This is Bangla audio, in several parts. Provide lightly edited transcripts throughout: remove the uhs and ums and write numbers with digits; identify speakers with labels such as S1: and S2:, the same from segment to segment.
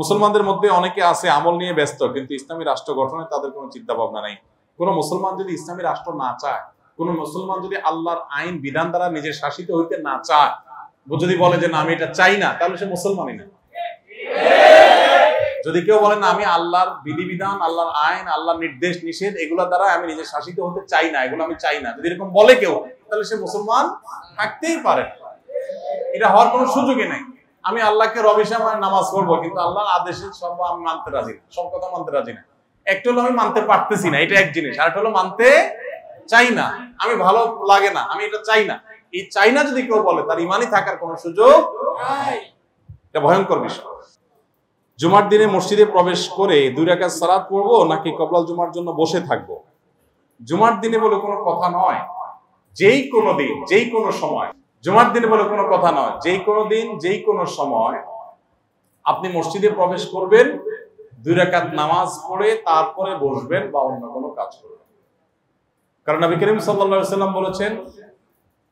S1: মুসলমানদের মধ্যে অনেকে আছে আমল নিয়ে ব্যস্ত, কিন্তু ইসলামী রাষ্ট্র গঠনে তাদের কোনো চিন্তা ভাবনা নাই। কোনো মুসলমান যদি ইসলামী রাষ্ট্র না চায়, কোনো মুসলমান যদি আল্লাহর আইন বিধান দ্বারা নিজের শাসিত হইতে না চায়, যদি বলে যে না আমি এটা চাই না, তাহলে সে মুসলমানই না। যদি কেউ বলে না আমি আল্লাহর বিধিবিধান, আল্লাহর আইন, আল্লাহর নির্দেশ নিষেধ এগুলো দ্বারা আমি নিজে শাসিত হতে চাই না, এগুলো আমি চাই না, যদি এরকম বলে কেউ, তাহলে সে মুসলমান থাকতেই পারে। এটা হওয়ার কোনো সুযোগই নাই। আমি আল্লাহকে রব হিসেবে নামাজ পড়বো, কিন্তু আল্লাহর আদেশের সব আমি মানতে রাজি না, সব কথা মানতে রাজি না। একটা হলো আমি মানতে পারতেছি না, এটা এক জিনিস, আর একটা হলো মানতে চাই না, আমি ভালো লাগে না, আমি এটা চাই না। এই চাই না যদি কেউ বলে, তার ইমানই থাকার কোনো সুযোগ নাই। এটা ভয়ঙ্কর বিষয়। জুমার দিনে মসজিদে প্রবেশ করে 2 রাকাত সালাত পড়বো নাকি কবলাল জুমার জন্য বসে থাকবো? জুমার দিনে বলে কোনো কথা নয়, যেই কোনো দিন যেই কোনো সময়, জুমার দিনে বলে কোনো কথা নয়, যেই কোনো দিন যেই কোনো সময় আপনি মসজিদে প্রবেশ করবেন, 2 রাকাত নামাজ পড়ে তারপরে বসবেন বা অন্য কোনো কাজ করবেন। কারণ নবী করিম সাল্লাল্লাহু আলাইহি ওয়াসাল্লাম বলেছেন,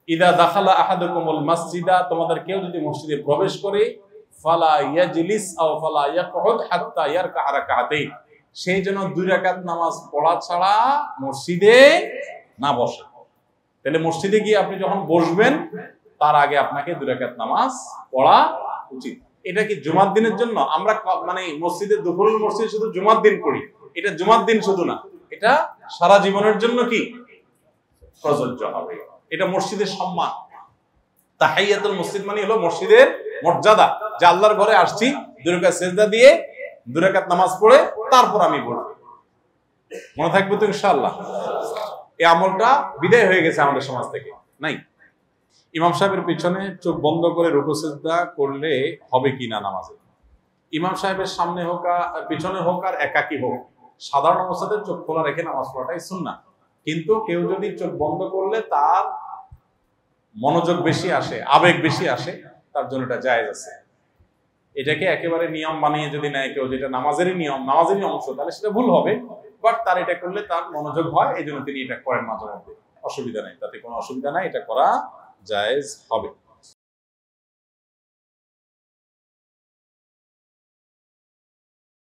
S1: ইদা দাখালা আহাদুকুমুল মাসজিদা, তোমাদের কেউ যদি মসজিদে প্রবেশ করে, ফালা ইয়াজলিস আও ফালা ইয়াকউদ হাত্তা ইয়ারকা রাকাতাইন, সেই জন্য 2 রাকাত নামাজ পড়া ছাড়া মসজিদে না বসে। তাহলে মসজিদে গিয়ে আপনি যখন বসবেন, তার আগে আপনাকে 2 রাকাত নামাজ পড়া উচিত। এটা কি জুমার দিনের জন্য? আমরা মানে মসজিদে দুপুরুল মসজিদ শুধু জুমার দিন পড়ি, এটা জুমার দিন শুধু না, এটা সারা জীবনের জন্য কি প্রযোজ্য হবে। এটা মসজিদের সম্মান। তাহিয়াতুল মসজিদ মানে হলো মসজিদের মর্যাদা, যে আল্লাহর ঘরে আসছি, 2 রাকাত সিজদা দিয়ে 2 রাকাত নামাজ পড়ে তারপর আমি বসবো। মনে থাকবে তো ইনশাআল্লাহ? এই আমলটা বিদায় হয়ে গেছে আমাদের সমাজ থেকে, নাই। ইমাম সাহেবের পিছনে চোখ বন্ধ করে রুকু সিজদা করলে হবে কিনা নামাজে? ইমাম সাহেবের সামনে হোক আর পিছনে হোক আর একাকী হোক, সাধারণ অবস্থাতে চোখ খোলা রেখে নামাজ পড়াটাই সুন্নাহ। কিন্তু কেউ যদি চোখ বন্ধ করলে তার মনোযোগ বেশি আসে, আবেগ বেশি আসে, তার জন্য এটা জায়েজ আছে। এটাকে একেবারে নিয়ম বানিয়ে যদি নেয় কেউ, যেটা নামাজেরই নিয়ম, নামাজেরই অংশ, তাহলে সেটা ভুল হবে। বাট তার এটা করলে তার মনোযোগ হয়, এই জন্য তিনি এটা করেন মাঝে মধ্যে, অসুবিধা নেই, তাতে কোনো অসুবিধা নাই, এটা করা জায়েজ হবে।